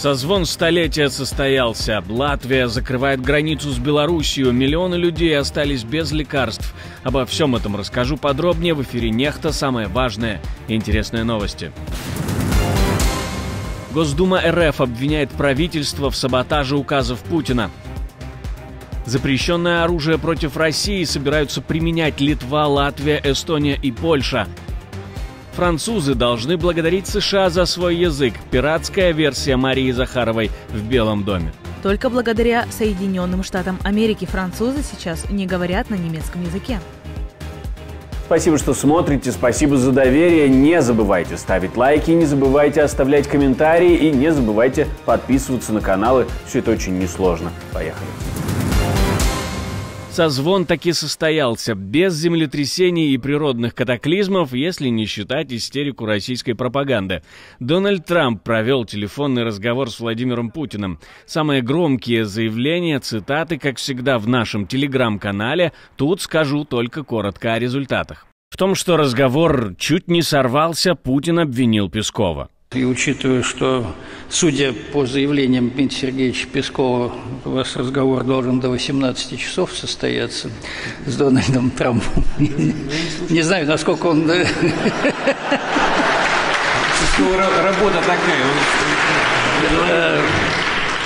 Созвон столетия состоялся. Латвия закрывает границу с Белоруссией. Миллионы людей остались без лекарств. Обо всем этом расскажу подробнее в эфире «Нехта». Самые важные и интересные новости. Госдума РФ обвиняет правительство в саботаже указов Путина. Запрещенное оружие против России собираются применять Литва, Латвия, Эстония и Польша. Французы должны благодарить США за свой язык. Пиратская версия Марии Захаровой в Белом доме. Только благодаря Соединенным Штатам Америки французы сейчас не говорят на немецком языке. Спасибо, что смотрите, спасибо за доверие. Не забывайте ставить лайки, не забывайте оставлять комментарии и не забывайте подписываться на каналы. Все это очень несложно. Поехали. Созвон таки состоялся, без землетрясений и природных катаклизмов, если не считать истерику российской пропаганды. Дональд Трамп провел телефонный разговор с Владимиром Путиным. Самые громкие заявления, цитаты, как всегда, в нашем телеграм-канале. Тут скажу только коротко о результатах. В том, что разговор чуть не сорвался, Путин обвинил Пескова. И учитывая, что, судя по заявлениям Дмитрия Сергеевича Пескова, у вас разговор должен до 18 часов состояться с Дональдом Трампом. Не знаю, насколько он... Работа такая.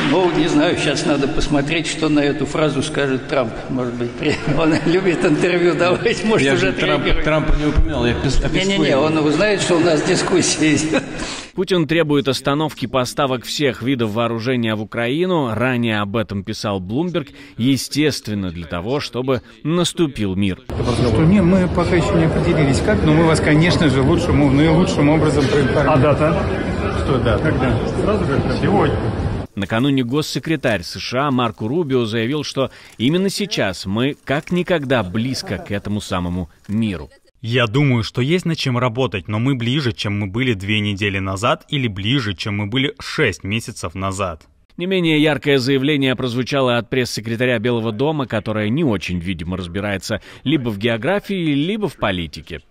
Ну, не знаю, сейчас надо посмотреть, что на эту фразу скажет Трамп. Может быть, он любит интервью давать, может, я уже отреагирует. Трампа не упоминал, я Не-не-не, он узнает, что у нас дискуссия идет. Путин требует остановки поставок всех видов вооружения в Украину. Ранее об этом писал Bloomberg. Естественно, для того, чтобы наступил мир. Мы пока еще не определились как, но мы вас, конечно же, лучшим образом проинформируем. А дата? Что дата? Когда? Сразу же? Сегодня. Накануне госсекретарь США Марко Рубио заявил, что именно сейчас мы как никогда близко к этому самому миру. Я думаю, что есть над чем работать, но мы ближе, чем мы были 2 недели назад, или ближе, чем мы были 6 месяцев назад. Не менее яркое заявление прозвучало от пресс-секретаря Белого дома, которая не очень, видимо, разбирается либо в географии, либо в политике.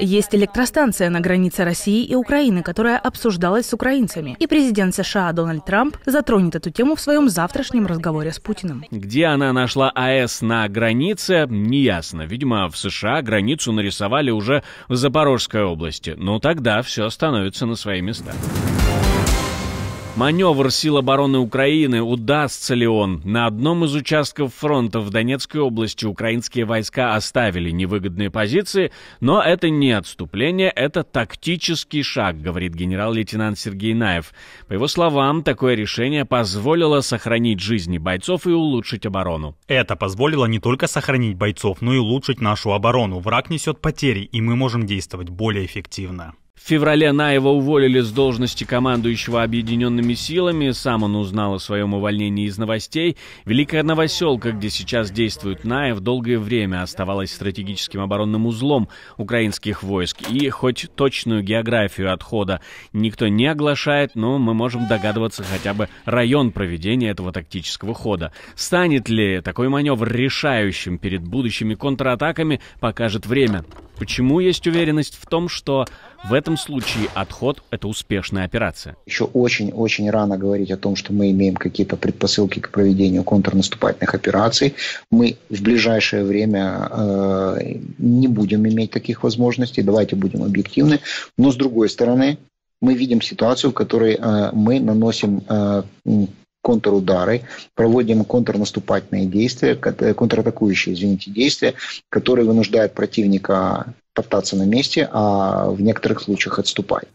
Есть электростанция на границе России и Украины, которая обсуждалась с украинцами. И президент США Дональд Трамп затронет эту тему в своем завтрашнем разговоре с Путиным. Где она нашла АЭС на границе, неясно. Видимо, в США границу нарисовали уже в Запорожской области. Но тогда все становится на свои места. Маневр сил обороны Украины, удастся ли он? На одном из участков фронта в Донецкой области украинские войска оставили невыгодные позиции, но это не отступление, это тактический шаг, говорит генерал-лейтенант Сергей Наев. По его словам, такое решение позволило сохранить жизни бойцов и улучшить оборону. Это позволило не только сохранить бойцов, но и улучшить нашу оборону. Враг несет потери, и мы можем действовать более эффективно. В феврале Наева уволили с должности командующего объединенными силами. Сам он узнал о своем увольнении из новостей. Великая Новоселка, где сейчас действует Наев, долгое время оставалась стратегическим оборонным узлом украинских войск. И хоть точную географию отхода никто не оглашает, но мы можем догадываться хотя бы район проведения этого тактического хода. Станет ли такой маневр решающим перед будущими контратаками, покажет время. Почему есть уверенность в том, что в этом случае отход – это успешная операция? Еще очень рано говорить о том, что мы имеем какие-то предпосылки к проведению контрнаступательных операций. Мы в ближайшее время не будем иметь таких возможностей, давайте будем объективны. Но с другой стороны, мы видим ситуацию, в которой мы наносим контрудары, проводим контрнаступательные действия, контратакующие, действия, которые вынуждают противника топтаться на месте, а в некоторых случаях отступать.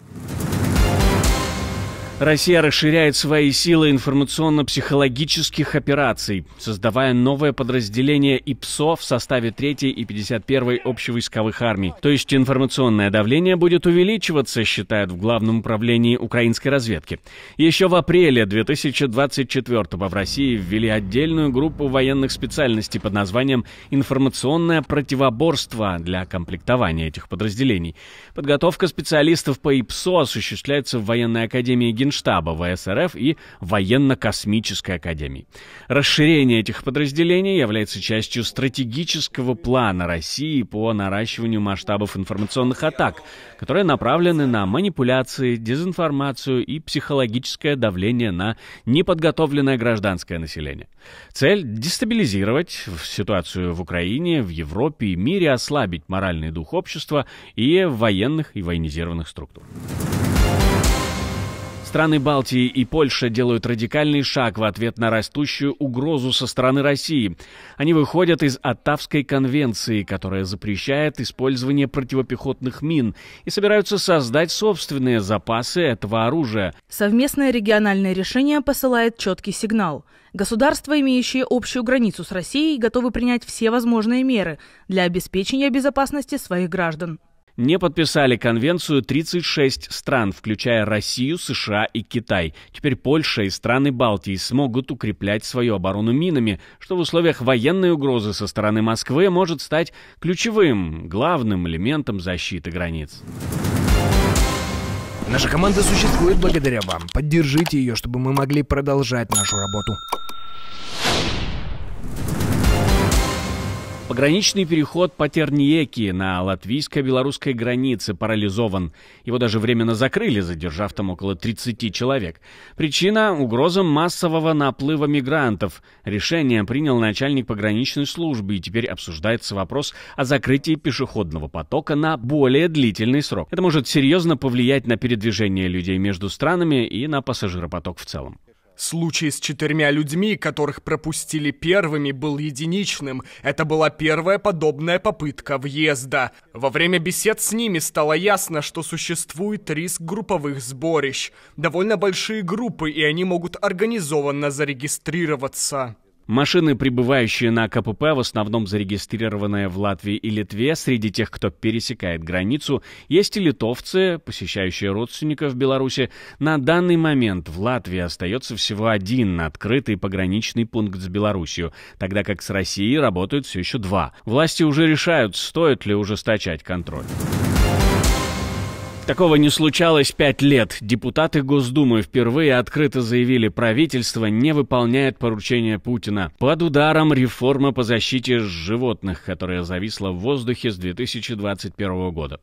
Россия расширяет свои силы информационно-психологических операций, создавая новое подразделение ИПСО в составе 3-й и 51-й общевойсковых армий. То есть информационное давление будет увеличиваться, считают в Главном управлении украинской разведки. Еще в апреле 2024-го в России ввели отдельную группу военных специальностей под названием «Информационное противоборство» для комплектования этих подразделений. Подготовка специалистов по ИПСО осуществляется в военной академии Генштаба ВС РФ и Военно-космической академии. Расширение этих подразделений является частью стратегического плана России по наращиванию масштабов информационных атак, которые направлены на манипуляции, дезинформацию и психологическое давление на неподготовленное гражданское население. Цель — дестабилизировать ситуацию в Украине, в Европе и мире, ослабить моральный дух общества и военных и военизированных структур. Страны Балтии и Польша делают радикальный шаг в ответ на растущую угрозу со стороны России. Они выходят из Оттавской конвенции, которая запрещает использование противопехотных мин, и собираются создать собственные запасы этого оружия. Совместное региональное решение посылает четкий сигнал. Государства, имеющие общую границу с Россией, готовы принять все возможные меры для обеспечения безопасности своих граждан. Не подписали конвенцию 36 стран, включая Россию, США и Китай. Теперь Польша и страны Балтии смогут укреплять свою оборону минами, что в условиях военной угрозы со стороны Москвы может стать ключевым, главным элементом защиты границ. Наша команда существует благодаря вам. Поддержите ее, чтобы мы могли продолжать нашу работу. Пограничный переход по Терниеки на латвийско-белорусской границе парализован. Его даже временно закрыли, задержав там около 30 человек. Причина — угроза массового наплыва мигрантов. Решение принял начальник пограничной службы, и теперь обсуждается вопрос о закрытии пешеходного потока на более длительный срок. Это может серьезно повлиять на передвижение людей между странами и на пассажиропоток в целом. Случай с 4 людьми, которых пропустили первыми, был единичным. Это была первая подобная попытка въезда. Во время бесед с ними стало ясно, что существует риск групповых сборищ. Довольно большие группы, и они могут организованно зарегистрироваться. Машины, прибывающие на КПП, в основном зарегистрированные в Латвии и Литве, среди тех, кто пересекает границу, есть и литовцы, посещающие родственников в Беларуси. На данный момент в Латвии остается всего один открытый пограничный пункт с Беларусью, тогда как с Россией работают все еще 2. Власти уже решают, стоит ли ужесточать контроль. Такого не случалось 5 лет. Депутаты Госдумы впервые открыто заявили, правительство не выполняет поручения Путина. Под ударом реформа по защите животных, которая зависла в воздухе с 2021 года.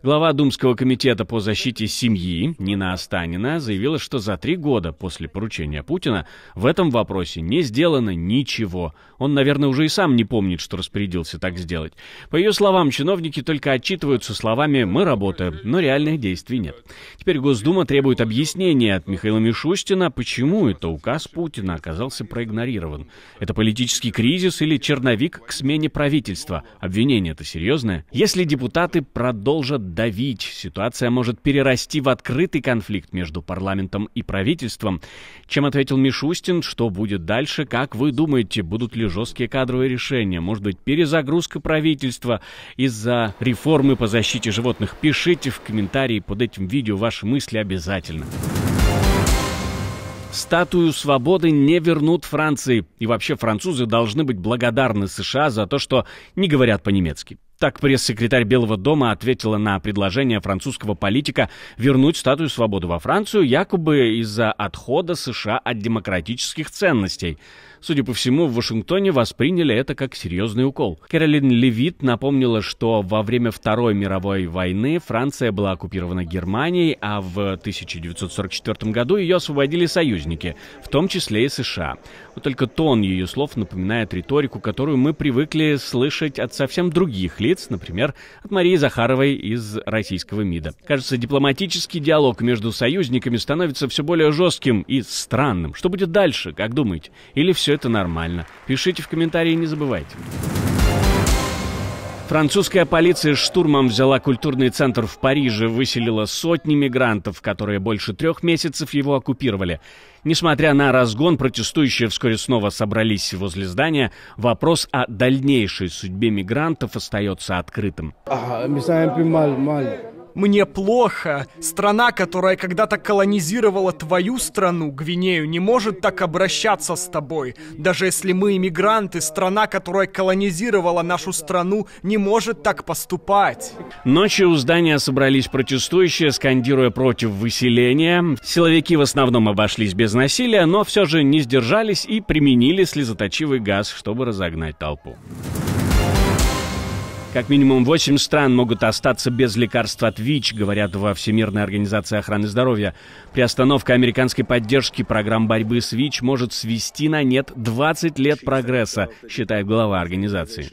Глава Думского комитета по защите семьи Нина Останина заявила, что за 3 года после поручения Путина в этом вопросе не сделано ничего. Он, наверное, уже и сам не помнит, что распорядился так сделать. По ее словам, чиновники только отчитываются словами «мы работаем», но реально действий нет. Теперь Госдума требует объяснения от Михаила Мишустина, почему это указ Путина оказался проигнорирован. Это политический кризис или черновик к смене правительства? Обвинение-то серьезное. Если депутаты продолжат давить, ситуация может перерасти в открытый конфликт между парламентом и правительством. Чем ответил Мишустин, что будет дальше, как вы думаете, будут ли жесткие кадровые решения? Может быть, перезагрузка правительства из-за реформы по защите животных? Пишите в комментариях под этим видео ваши мысли обязательно. Статую свободы не вернут Франции. И вообще французы должны быть благодарны США за то, что не говорят по-немецки. Так пресс-секретарь Белого дома ответила на предложение французского политика вернуть статую свободы во Францию якобы из-за отхода США от демократических ценностей. Судя по всему, в Вашингтоне восприняли это как серьезный укол. Кэролин Левит напомнила, что во время Второй мировой войны Франция была оккупирована Германией, а в 1944 году ее освободили союзники, в том числе и США. Вот только тон ее слов напоминает риторику, которую мы привыкли слышать от совсем других лиц, например, от Марии Захаровой из российского МИДа. Кажется, дипломатический диалог между союзниками становится все более жестким и странным. Что будет дальше, как думаете? Или все это нормально? Пишите в комментарии, не забывайте. Французская полиция штурмом взяла культурный центр в Париже, выселила сотни мигрантов, которые больше 3 месяцев его оккупировали. Несмотря на разгон, протестующие вскоре снова собрались возле здания. Вопрос о дальнейшей судьбе мигрантов остается открытым. Мне плохо. Страна, которая когда-то колонизировала твою страну, Гвинею, не может так обращаться с тобой. Даже если мы иммигранты, страна, которая колонизировала нашу страну, не может так поступать. Ночью у здания собрались протестующие, скандируя против выселения. Силовики в основном обошлись без насилия, но все же не сдержались и применили слезоточивый газ, чтобы разогнать толпу. Как минимум 8 стран могут остаться без лекарств от ВИЧ, говорят во Всемирной организации охраны здоровья. Приостановка американской поддержки программ борьбы с ВИЧ может свести на нет 20 лет прогресса, считает глава организации.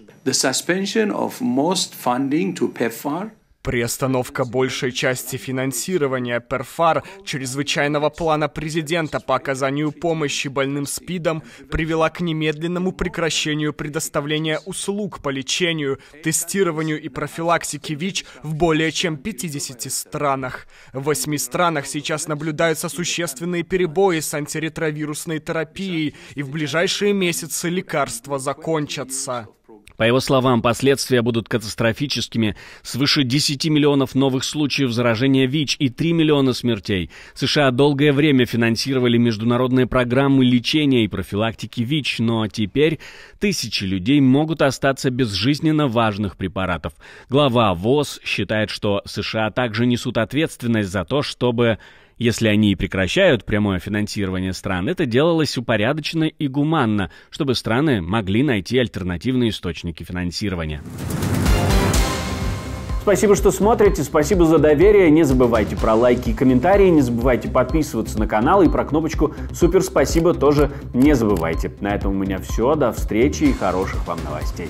Приостановка большей части финансирования ПЕРФАР, чрезвычайного плана президента по оказанию помощи больным СПИДом, привела к немедленному прекращению предоставления услуг по лечению, тестированию и профилактике ВИЧ в более чем 50 странах. В 8 странах сейчас наблюдаются существенные перебои с антиретровирусной терапией, и в ближайшие месяцы лекарства закончатся. По его словам, последствия будут катастрофическими. Свыше 10 миллионов новых случаев заражения ВИЧ и 3 миллиона смертей. США долгое время финансировали международные программы лечения и профилактики ВИЧ, но теперь тысячи людей могут остаться без жизненно важных препаратов. Глава ВОЗ считает, что США также несут ответственность за то, чтобы... Если они и прекращают прямое финансирование стран, это делалось упорядоченно и гуманно, чтобы страны могли найти альтернативные источники финансирования. Спасибо, что смотрите, спасибо за доверие. Не забывайте про лайки и комментарии, не забывайте подписываться на канал и про кнопочку «Супер спасибо» тоже не забывайте. На этом у меня все. До встречи и хороших вам новостей.